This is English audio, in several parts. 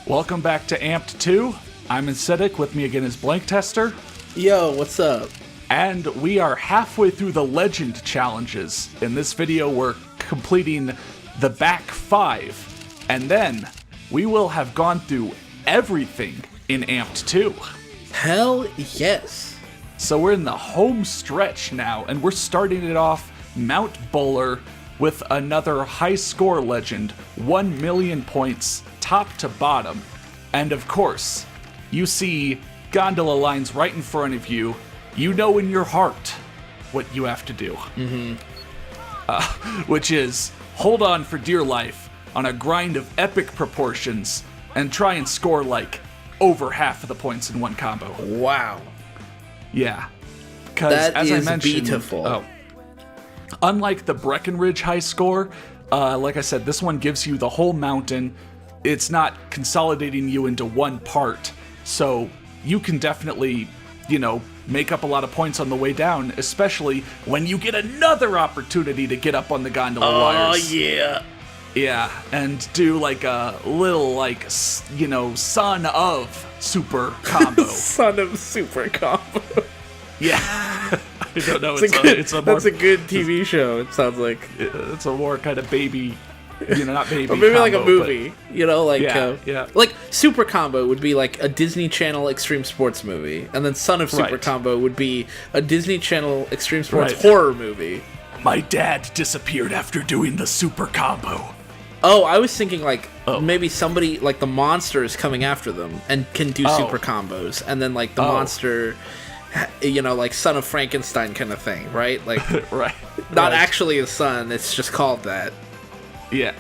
Welcome back to Amped 2. I'm Acidic, with me again is Blank Tester. Yo, what's up? And we are halfway through the Legend challenges. In this video, we're completing the back 5. And then, we will have gone through everything in Amped 2. Hell yes. So we're in the home stretch now, and we're starting it off Mount Bowler with another high score legend, 1 million points, top to bottom. And of course, you see gondola lines right in front of you. You know in your heart what you have to do. Which is hold on for dear life on a grind of epic proportions and try and score like over half of the points in one combo. Wow. Yeah. Because That as I is mentioned, beautiful. Unlike the Breckenridge high score, like I said, this one gives you the whole mountain. It's not consolidating you into one part, so you can definitely, make up a lot of points on the way down, especially when you get another opportunity to get up on the gondola wires. Oh, yeah. Yeah, and do like a little, son of super combo. Son of super combo. Yeah. I don't know. That's a good TV show, it sounds like. It's a more kind of baby, not baby. Or maybe combo, like a movie, yeah. Like Super Combo would be like a Disney Channel Extreme Sports movie, and then Son of Super Right. Combo would be a Disney Channel Extreme Sports Right. horror movie. My dad disappeared after doing the super combo. Oh, I was thinking like Oh. maybe somebody like the monster is coming after them and can do super combos, and then like the monster, like Son of Frankenstein kind of thing, right? Like Right. not Right. actually a son; it's just called that. Yeah.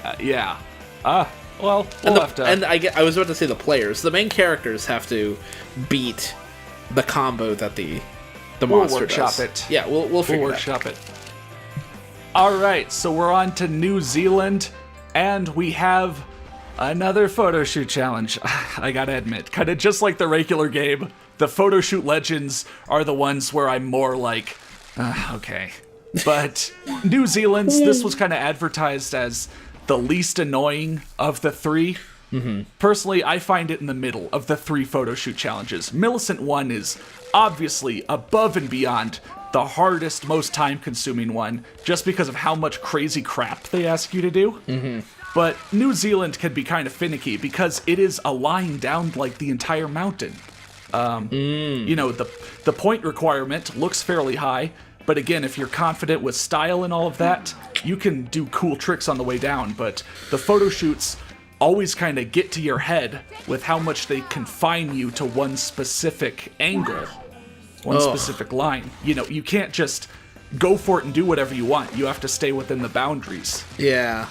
Well, And, we'll have to. I was about to say the players, the main characters have to beat the combo that the We'll monster workshop does. it. Yeah, we'll We'll figure that. workshop it. Alright, so we're on to New Zealand, and we have another photo shoot challenge. I gotta admit, kind of just like the regular game, the photo shoot legends are the ones where I'm more like, okay. But New Zealand's, this was kind of advertised as the least annoying of the three. Personally, I find it in the middle of the 3 photo shoot challenges. Millicent 1 is obviously above and beyond the hardest, most time-consuming one, just because of how much crazy crap they ask you to do. But New Zealand can be kind of finicky because it is a line down like the entire mountain. The point requirement looks fairly high, but again, if you're confident with style and all of that, you can do cool tricks on the way down. But the photo shoots always kind of get to your head with how much they confine you to one specific angle, one specific line. You can't just go for it and do whatever you want. You have to stay within the boundaries. Yeah.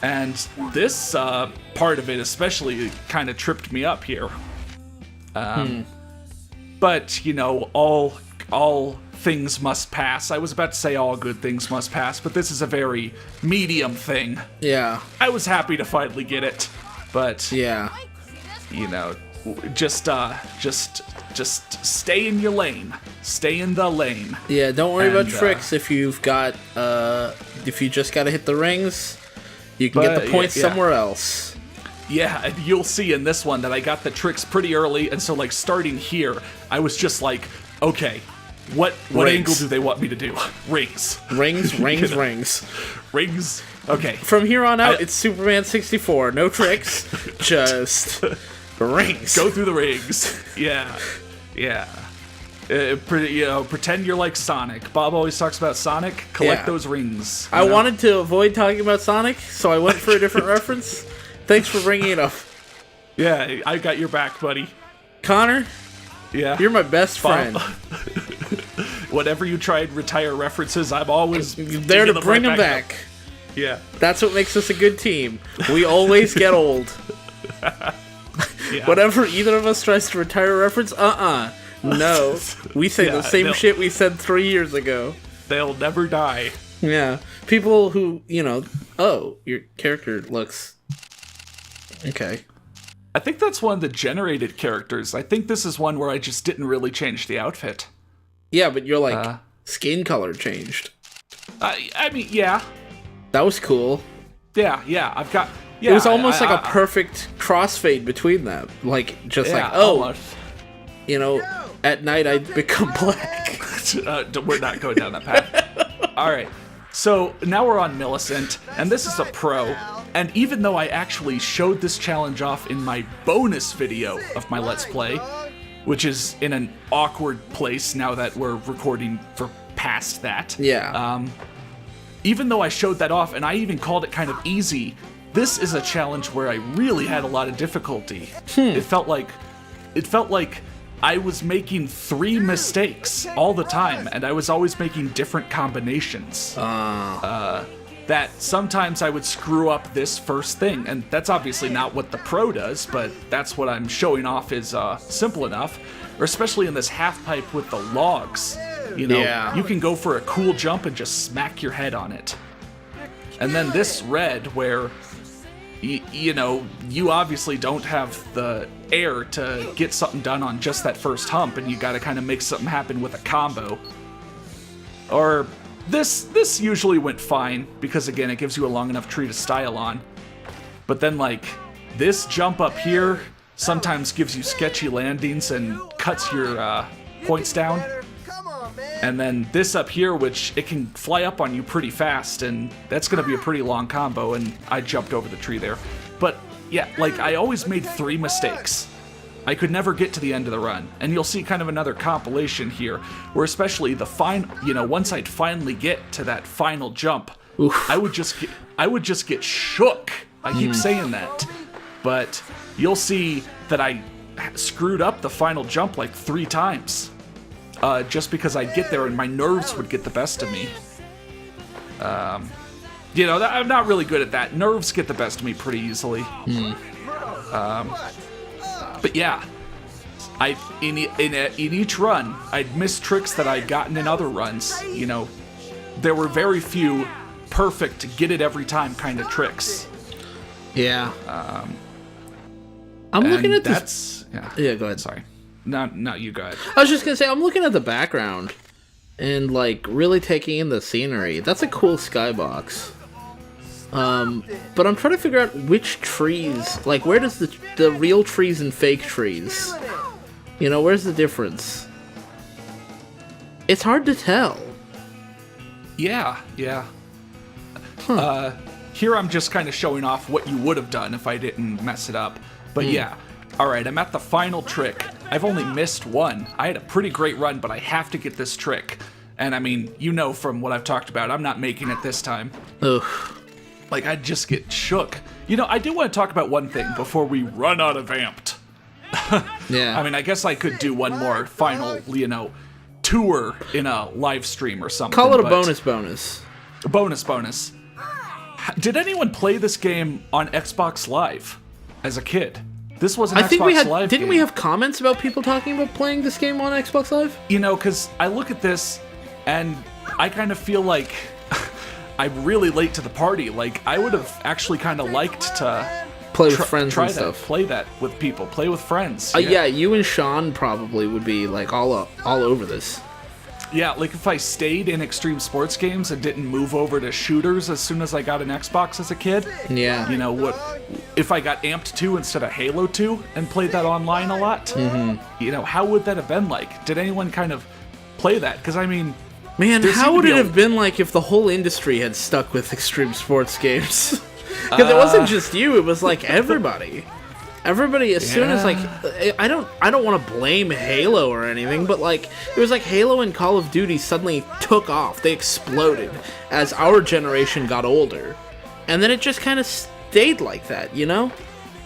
And this part of it especially kind of tripped me up here. But, all things must pass. I was about to say all good things must pass, but this is a very medium thing. Yeah. I was happy to finally get it, but, Yeah. just stay in your lane. Stay in the lane. Yeah, don't worry about And, tricks if you've got if you just gotta hit the rings, you can get But, the points yeah. somewhere else. Yeah, and you'll see in this one that I got the tricks pretty early, and so, starting here, I was just like, okay, what Rings. angle do they want me to do? Rings. Rings, rings. Rings. Okay. From here on out, it's Superman 64. No tricks, just rings. Go through the rings. Yeah. Pretend you're like Sonic. Bob always talks about Sonic. Collect Yeah. those rings. I wanted to avoid talking about Sonic, so I went for a different reference. Thanks for bringing it up. Yeah, I got your back, buddy. Connor, Yeah. you're my best friend. Whenever you try and retire references, I'm always There to digging bring them right back. up. Yeah. That's what makes us a good team. We always get old. Yeah. Whenever either of us tries to retire a reference, no. We say Yeah, the same no. shit we said 3 years ago. They'll never die. Yeah. People who, your character looks... Okay. I think that's one of the generated characters. I think this is one where I just didn't really change the outfit. Yeah, but your, skin color changed. I mean, yeah. That was cool. Yeah, I've got... it was almost like a perfect crossfade between them. Like, just almost. At night I become black. We're not going down that path. All right. So now we're on Millicent, and this is a pro. And even though I actually showed this challenge off in my bonus video of my Let's Play, which is in an awkward place now that we're recording for past that. Yeah. Even though I showed that off, and I even called it kind of easy, this is a challenge where I really had a lot of difficulty. It felt like I was making 3 mistakes all the time, and I was always making different combinations. That sometimes I would screw up this first thing, and that's obviously not what the pro does, but that's what I'm showing off is simple enough, or especially in this half pipe with the logs. You can go for a cool jump and just smack your head on it. And then this red where, you obviously don't have the air to get something done on just that first hump, and you gotta kind of make something happen with a combo. Or this usually went fine, because again, it gives you a long enough tree to style on. But then like, this jump up here sometimes gives you sketchy landings and cuts your points down. And then this up here, which it can fly up on you pretty fast, and that's gonna be a pretty long combo, and I jumped over the tree there. But yeah, like I always made 3 mistakes. I could never get to the end of the run, and you'll see kind of another compilation here, where especially the once I'd finally get to that final jump, I would just get shook. I keep saying that, but you'll see that I screwed up the final jump like 3 times, just because I'd get there and my nerves would get the best of me. I'm not really good at that. Nerves get the best of me pretty easily. But yeah, in each run, I'd miss tricks that I'd gotten in other runs. There were very few perfect, get it every time kind of tricks. Yeah. I'm looking at this. Yeah, go ahead. Sorry. No, you go ahead. I was just gonna say, I'm looking at the background and like really taking in the scenery. That's a cool skybox. But I'm trying to figure out which trees, like where does the real trees and fake trees, where's the difference? It's hard to tell. Yeah. Here I'm just kind of showing off what you would have done if I didn't mess it up. But yeah, alright, I'm at the final trick. I've only missed 1. I had a pretty great run, but I have to get this trick. And I mean, from what I've talked about, I'm not making it this time. Ugh. Like, I'd just get shook. I do want to talk about one thing before we run out of amped. Yeah. I mean, I guess I could do one more final, tour in a live stream or something. Call it a bonus. Bonus. Did anyone play this game on Xbox Live as a kid? This was an Xbox Live game. Didn't we have comments about people talking about playing this game on Xbox Live? Because I look at this, and I kind of feel like I'm really late to the party. Like, I would have actually kind of liked to play with friends and stuff. Play that with people. Play with friends. Yeah, you and Sean probably would be like all over this. Yeah, like if I stayed in extreme sports games and didn't move over to shooters as soon as I got an Xbox as a kid. Yeah. What if I got Amped 2 instead of Halo 2 and played that online a lot? Mm-hmm. How would that have been like? Did anyone kind of play that? Because I mean, man, how would it have been like if the whole industry had stuck with extreme sports games? Because it wasn't just you; it was like everybody. Everybody, as soon as like, I don't want to blame Halo or anything, but like, it was like Halo and Call of Duty suddenly took off. They exploded as our generation got older, and then it just kind of stayed like that,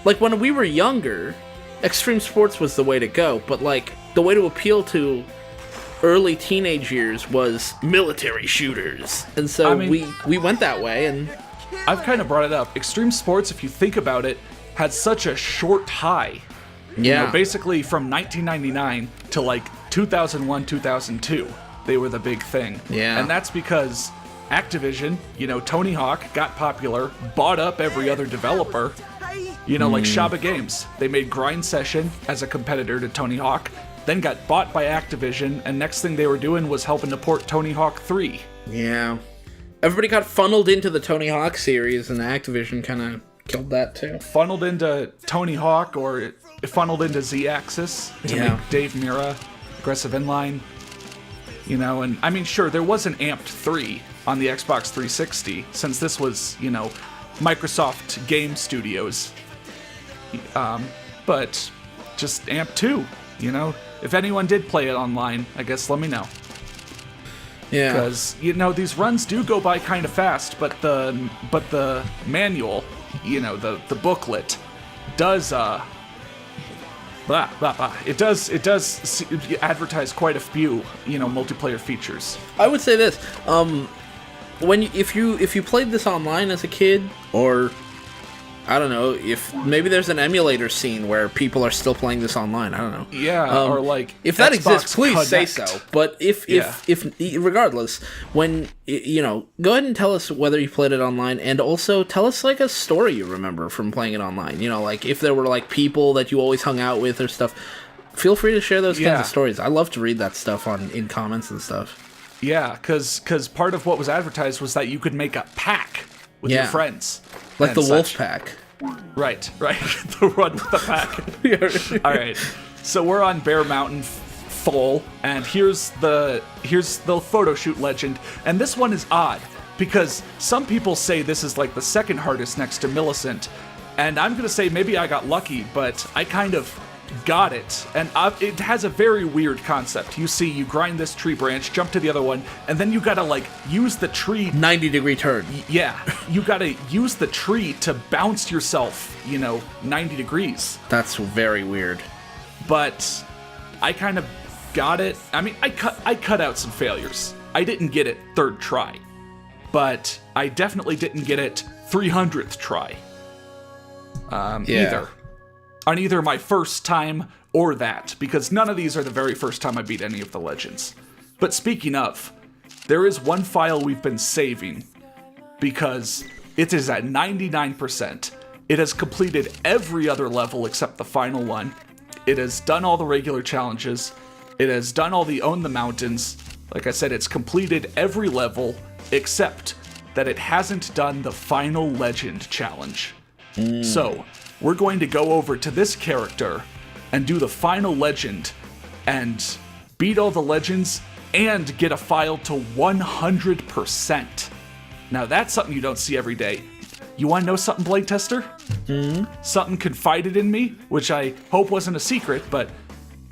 Like when we were younger, extreme sports was the way to go, but like the way to appeal to early teenage years was military shooters, and so we went that way. And I've kind of brought it up. Extreme sports, if you think about it, had such a short high. Yeah. Basically from 1999 to like 2001, 2002, they were the big thing. Yeah. And that's because Activision, Tony Hawk got popular, bought up every other developer, like Shaba Games. They made Grind Session as a competitor to Tony Hawk, then got bought by Activision, and next thing they were doing was helping to port Tony Hawk 3. Yeah. Everybody got funneled into the Tony Hawk series, and Activision kind of killed that too. Funneled into Tony Hawk, or it funneled into Z-Axis to make Dave Mirra aggressive inline. You know, and I mean, sure, there was an Amped 3 on the Xbox 360, since this was, you know, Microsoft Game Studios. But just Amped 2, you know? If anyone did play it online, I guess let me know. Yeah. Because, you know, these runs do go by kind of fast, but the manual, you know, the booklet, does, It does advertise quite a few, you know, multiplayer features. I would say this: if you played this online as a kid, or I don't know, if maybe there's an emulator scene where people are still playing this online. I don't know. Yeah, or like if that exists, please Connect. say so. But if regardless, when you know, go ahead and tell us whether you played it online, and also tell us like a story you remember from playing it online. You know, like if there were like people that you always hung out with or stuff. Feel free to share those kinds of stories. I love to read that stuff in comments and stuff. Yeah, because part of what was advertised was that you could make a pack with your friends. Like the such. wolf pack. Right. The run with the pack. All right. So we're on Bear Mountain full, and here's the photo shoot legend. And this one is odd, because some people say this is like the second hardest next to Millicent. And I'm going to say maybe I got lucky, but I kind of got it. And it has a very weird concept. You see, you grind this tree branch, jump to the other one, and then you gotta like use the tree 90-degree turn. Yeah, you gotta use the tree to bounce yourself, you know, 90 degrees. That's very weird. But I kind of got it. I mean, I cut out some failures. I didn't get it third try, but I definitely didn't get it 300th try. Either. On either my first time or that, because none of these are the very first time I beat any of the legends. But speaking of, there is one file we've been saving, because it is at 99%. It has completed every other level except the final one. It has done all the regular challenges. It has done all the Own the Mountains. Like I said, it's completed every level except that it hasn't done the final legend challenge. So, we're going to go over to this character and do the final legend and beat all the legends and get a file to 100%. Now that's something you don't see every day. You want to know something, Blade Tester? Something confided in me, which I hope wasn't a secret, but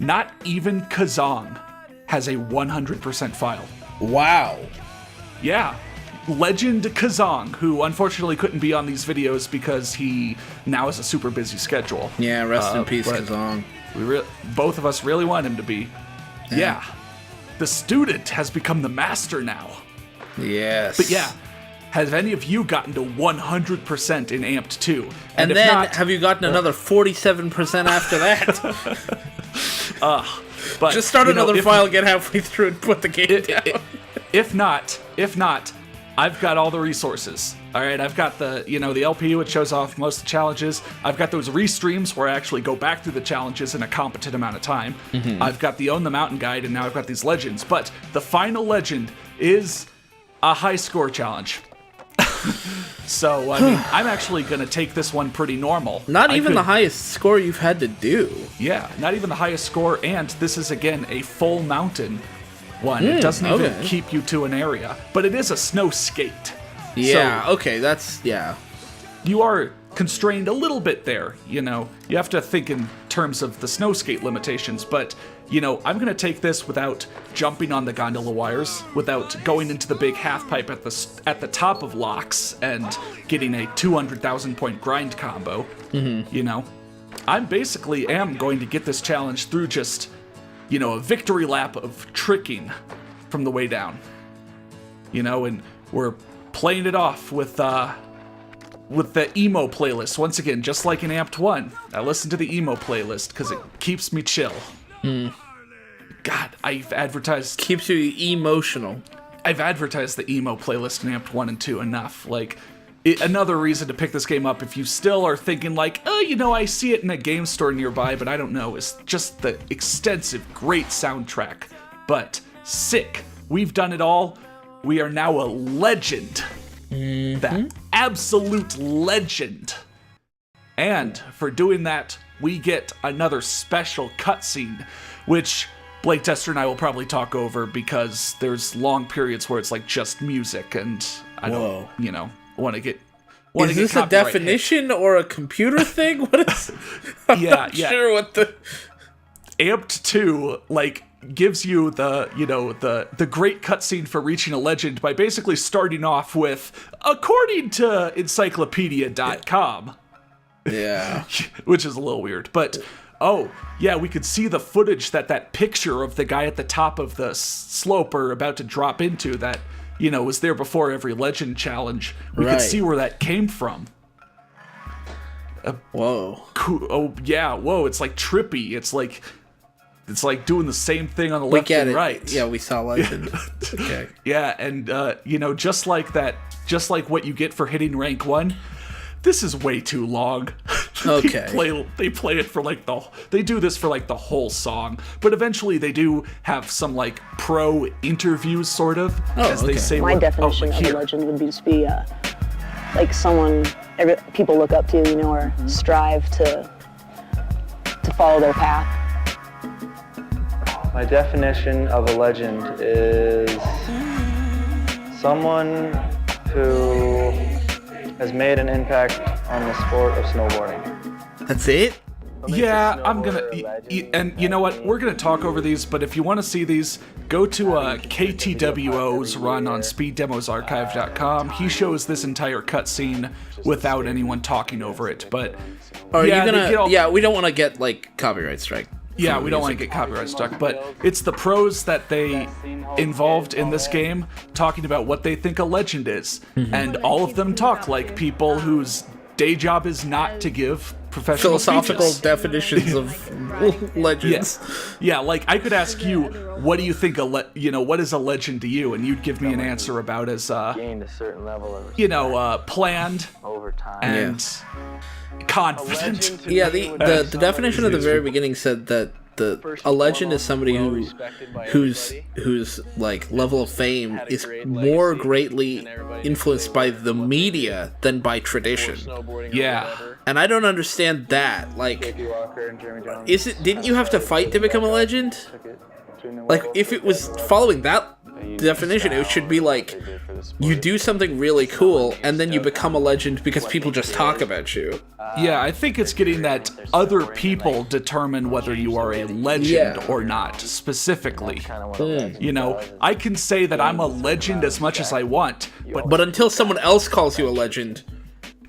not even Kazong has a 100% file. Wow. Yeah. Legend Kazong, who unfortunately couldn't be on these videos because he now has a super busy schedule. Yeah, rest in peace, Kazong. Both of us really want him to be. Yeah. The student has become the master now. Yes. But yeah, have any of you gotten to 100% in Amped 2? And then, not, have you gotten another 47% after that? But just start another file, get halfway through, and put the game down. If not, I've got all the resources. All right, I've got the LP, which shows off most of the challenges. I've got those restreams where I actually go back through the challenges in a competent amount of time. I've got the Own the Mountain guide, and now I've got these legends. But the final legend is a high score challenge. So, I mean, I'm actually going to take this one pretty normal. Not even the highest score you've had to do. Yeah, not even the highest score, and this is, again, a full mountain one. It doesn't even keep you to an area, but it is a snow skate. Yeah, so okay, that's, yeah. You are constrained a little bit there, you know. You have to think in terms of the snow skate limitations, but, you know, I'm going to take this without jumping on the gondola wires, without going into the big half pipe at the top of locks and getting a 200,000 point grind combo, you know. I basically am going to get this challenge through just, you know, a victory lap of tricking from the way down. You know, and we're playing it off with the emo playlist. Once again, just like in Amped 1, I listen to the emo playlist because it keeps me chill. God, I've advertised... Keeps you emotional. I've advertised the emo playlist in Amped 1 and 2 enough. Like, another reason to pick this game up if you still are thinking like, oh, you know, I see it in a game store nearby, but I don't know, is just the extensive, great soundtrack. But sick. We've done it all. We are now a legend. That absolute legend And for doing that, we get another special cutscene, which Blake Tester and I will probably talk over because there's long periods where it's like just music, and I don't, want to get. Is this a definition or a computer thing? What is? I'm not sure what the Amped 2 like gives you the great cutscene for reaching a legend by basically starting off with, according to encyclopedia.com. Yeah. Which is a little weird, but we could see the footage that picture of the guy at the top of the slope are about to drop into that, was there before every legend challenge. We could see where that came from. Whoa. Cool. Oh yeah, whoa, it's like trippy. It's like doing the same thing on the left and right. Yeah, we saw legend. Okay. Yeah, and just like that, just like what you get for hitting rank 1, this is way too long. Okay. They play it for they do this for like the whole song, but eventually they do have some like pro interviews sort of, as they say. My definition of a legend would be to be like someone people look up to, or strive to follow their path. My definition of a legend is someone who has made an impact on the sport of snowboarding. That's it? Yeah, I'm gonna, and you know what? We're gonna talk over these, but if you want to see these, go to KTWO's run on SpeedDemosArchive.com. He shows this entire cutscene without anyone talking over it. But are you gonna? Yeah, we don't want to get like copyright strike. Yeah, we don't want to get copyright struck, but it's the pros that they involved in this game talking about what they think a legend is. And all of them talk like people whose day job is not to give professional philosophical speeches. Definitions of legends. Yeah, like I could ask you, what do you think what is a legend to you? And you'd give me an answer about as gained a certain level of planned over time and confident. Yeah, the definition at the very beginning said that a legend is somebody whose like level of fame is more greatly influenced by the media than by tradition. Yeah. And I don't understand that. Like, didn't you have to fight to become a legend? Like, if it was following that definition, it should be like, you do something really cool, and then you become a legend because people just talk about you. Yeah, I think it's getting that other people determine whether you are a legend or not, specifically. I can say that I'm a legend as much as I want, but until someone else calls you a legend,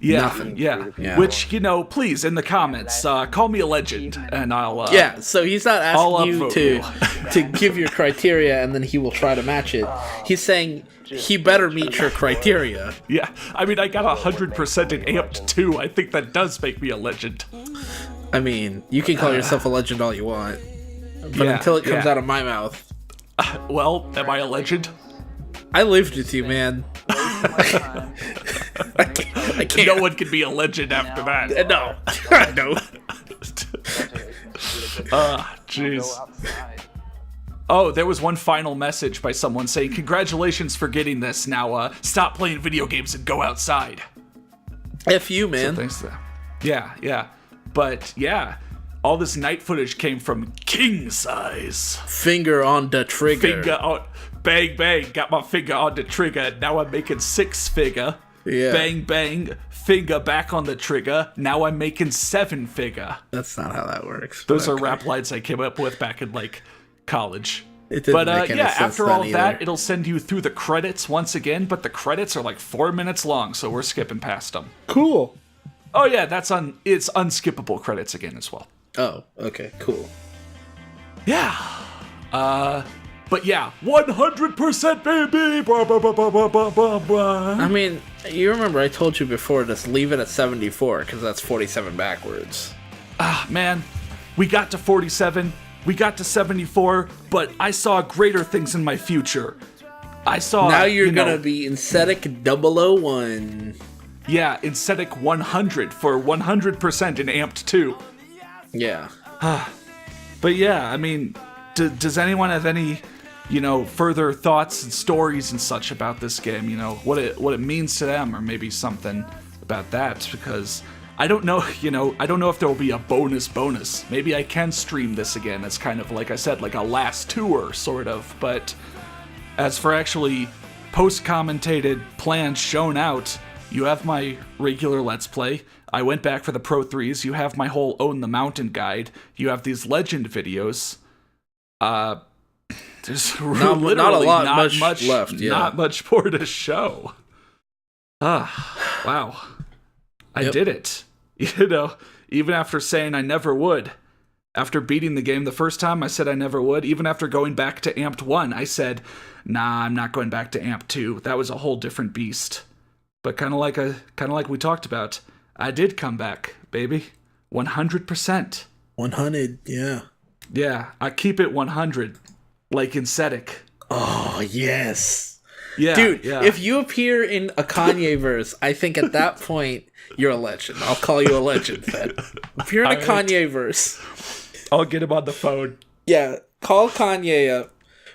nothing. Yeah. Which, please, in the comments, call me a legend, and I'll... so he's not asking you to give your criteria, and then he will try to match it. He's saying he better meet your criteria. Yeah, I mean, I got 100% in Amped 2. I think that does make me a legend. I mean, you can call yourself a legend all you want, but until it comes out of my mouth... well, am I a legend? I lived with you, man. I can't. No one can be a legend after that. No. No. Jeez. Oh, there was one final message by someone saying, congratulations for getting this. Now, stop playing video games and go outside. F you, man. So thanks to that. Yeah. But, all this night footage came from King Size. Finger on the trigger. Bang, bang, got my finger on the trigger. Now I'm making 6 figure. Yeah. Bang, bang, finger back on the trigger. Now I'm making 7 figure. That's not how that works. Those are rap lines I came up with back in, college. It didn't make any sense after all either. that, it'll send you through the credits once again, but the credits are 4 minutes long, so we're skipping past them. Cool. Oh yeah, it's unskippable credits again as well. Oh, okay, cool. Yeah. But yeah, 100% baby! Blah, blah, blah, blah, blah, blah, blah. I mean, you remember I told you before, just leave it at 74, because that's 47 backwards. Man, we got to 47, we got to 74, but I saw greater things in my future. I saw... Now you're gonna be Incetic 001. Yeah, Incetic 100 for 100% in Amped 2. Yeah. But yeah, I mean, does anyone have any... further thoughts and stories and such about this game, what it means to them, or maybe something about that, because I don't know, I don't know if there will be a bonus. Maybe I can stream this again as kind of, like I said, like a last tour, sort of. But as for actually post-commentated plans shown out, you have my regular Let's Play. I went back for the Pro 3s. You have my whole Own the Mountain guide. You have these Legend videos. There's literally not a lot not much left. Yeah. Not much more to show. Wow. I did it. Even after saying I never would. After beating the game the first time, I said I never would. Even after going back to Amped 1, I said, nah, I'm not going back to Amped 2. That was a whole different beast. But kind of like we talked about, I did come back, baby. 100%. 100, yeah. Yeah, I keep it 100, like in Cetic. Oh, yes. Yeah, dude, yeah. If you appear in a Kanye verse, I think at that point you're a legend. I'll call you a legend then. If you're in a Kanye verse, I'll get him on the phone. Yeah, call Kanye up.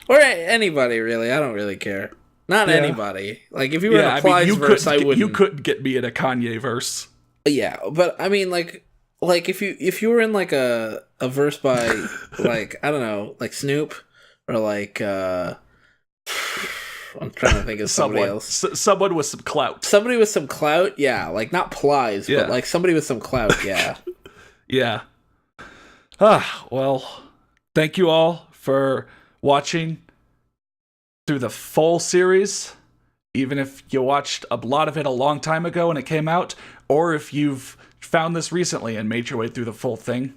Or anybody, really. I don't really care. Not anybody. Like, if you were in a Plies verse, I wouldn't. You couldn't get me in a Kanye verse. Yeah, but I mean, like if you were in like a verse by like, I don't know, like Snoop or like I'm trying to think of somebody else. Someone with some clout. Somebody with some clout, yeah. Like, not Plies, but like somebody with some clout, yeah. Yeah. Well, thank you all for watching through the full series. Even if you watched a lot of it a long time ago when it came out, or if you've found this recently and made your way through the full thing.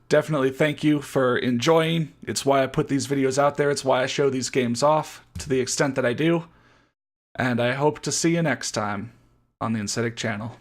Definitely thank you for enjoying. It's why I put these videos out there. It's why I show these games off to the extent that I do. And I hope to see you next time on the Aesthetic channel.